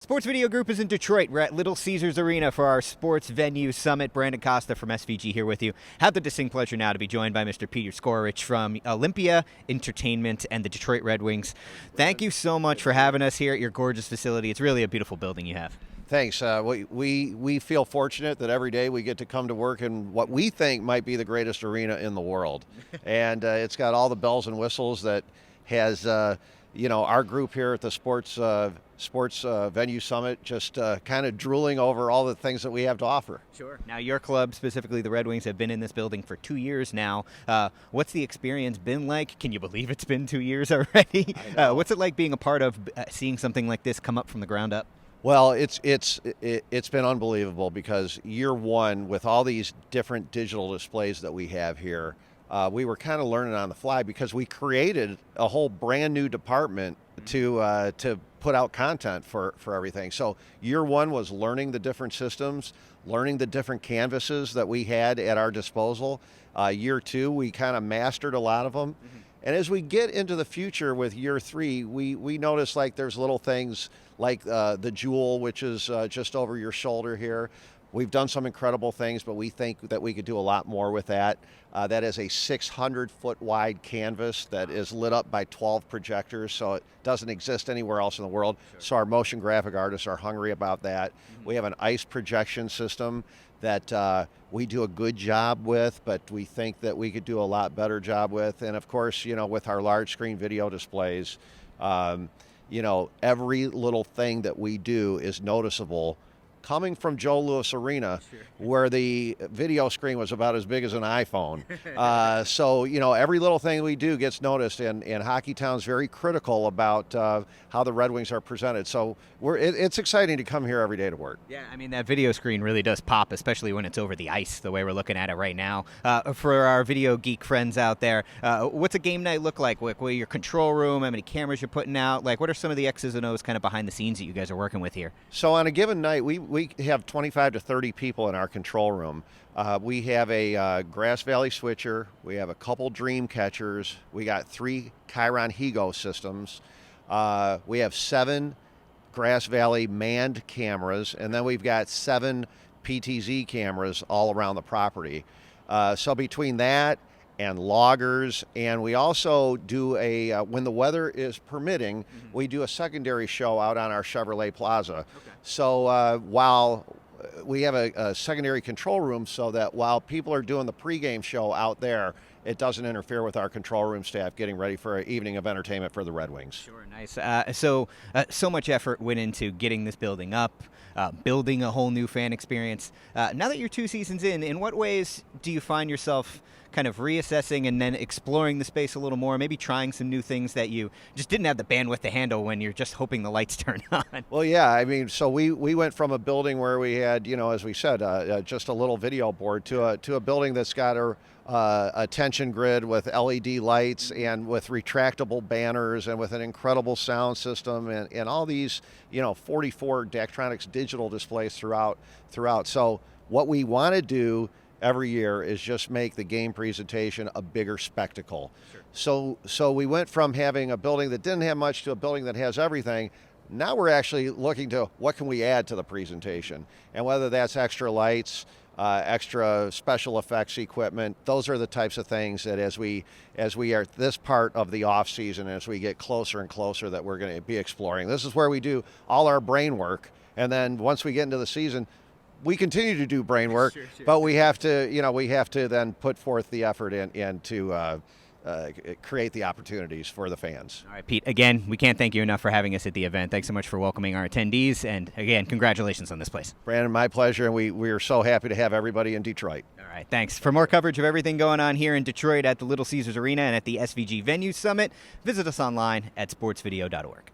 Sports Video Group is in Detroit. We're at Little Caesars Arena for our Sports Venue Summit. Brandon Costa from SVG here with you. Have the distinct pleasure now to be joined by Mr. Peter Skorich from Olympia Entertainment and the Detroit Red Wings. Thank you so much for having us here at your gorgeous facility. It's really a beautiful building you have. Thanks. We feel fortunate that every day we get to come to work in what we think might be the greatest arena in the world. And it's got all the bells and whistles that has, our group here at the Sports Venue Summit just kind of drooling over all the things that we have to offer. Sure. Now, your club, specifically the Red Wings, have been in this building for 2 years now. What's the experience been like? Can you believe it's been 2 years already? What's it like being a part of seeing something like this come up from the ground up? Well, it's been unbelievable because year one, with all these different digital displays that we have here, we were kind of learning on the fly because we created a whole brand new department to put out content for everything. So year one was learning the different systems, learning the different canvases that we had at our disposal. Year two, we kind of mastered a lot of them. Mm-hmm. And as we get into the future with year three, we notice like there's little things like the Jewel, which is just over your shoulder here. We've done some incredible things, but we think that we could do a lot more with that. That is a 600-foot wide canvas that is lit up by 12 projectors, so it doesn't exist anywhere else in the world. Sure. So our motion graphic artists are hungry about that. Mm-hmm. We have an ice projection system that we do a good job with, but we think that we could do a lot better job with. And of course, with our large screen video displays, every little thing that we do is noticeable. Coming from Joe Louis Arena, sure, where the video screen was about as big as an iPhone. So, every little thing we do gets noticed, and Hockeytown's very critical about how the Red Wings are presented. So it's exciting to come here every day to work. Yeah, I mean, that video screen really does pop, especially when it's over the ice, the way we're looking at it right now. For our video geek friends out there, what's a game night look like? What your control room, how many cameras you're putting out? Like, what are some of the X's and O's kind of behind the scenes that you guys are working with here? So on a given night, we have 25 to 30 people in our control room. We have a Grass Valley switcher. We have a couple dream catchers. We got 3 Chiron Higo systems. We have 7 Grass Valley manned cameras, and then we've got 7 PTZ cameras all around the property. So between that and loggers, and we also do when the weather is permitting, mm-hmm, we do a secondary show out on our Chevrolet Plaza. Okay. So while we have a secondary control room, so that while people are doing the pregame show out there, it doesn't interfere with our control room staff getting ready for an evening of entertainment for the Red Wings. Sure, nice. So much effort went into getting this building up, building a whole new fan experience. Now that you're 2 seasons in what ways do you find yourself kind of reassessing and then exploring the space a little more, maybe trying some new things that you just didn't have the bandwidth to handle when you're just hoping the lights turn on? Well, yeah, I mean, so we went from a building where we had, as we said, just a little video board to a building that's got a tension grid with LED lights and with retractable banners and with an incredible sound system and all these, 44 Daktronics digital displays throughout. So what we want to do every year is just make the game presentation a bigger spectacle. Sure. So we went from having a building that didn't have much to a building that has everything. Now we're actually looking to what can we add to the presentation, and whether that's extra lights, extra special effects equipment. Those are the types of things that as we are this part of the off season, as we get closer and closer, that we're going to be exploring. This is where we do all our brain work, and then once we get into the season, we continue to do brain work, sure. But we have to then put forth the effort in to create the opportunities for the fans. All right, Pete, again, we can't thank you enough for having us at the event. Thanks so much for welcoming our attendees, and again, congratulations on this place. Brandon, my pleasure, and we are so happy to have everybody in Detroit. All right, thanks. For more coverage of everything going on here in Detroit at the Little Caesars Arena and at the SVG Venue Summit, visit us online at sportsvideo.org.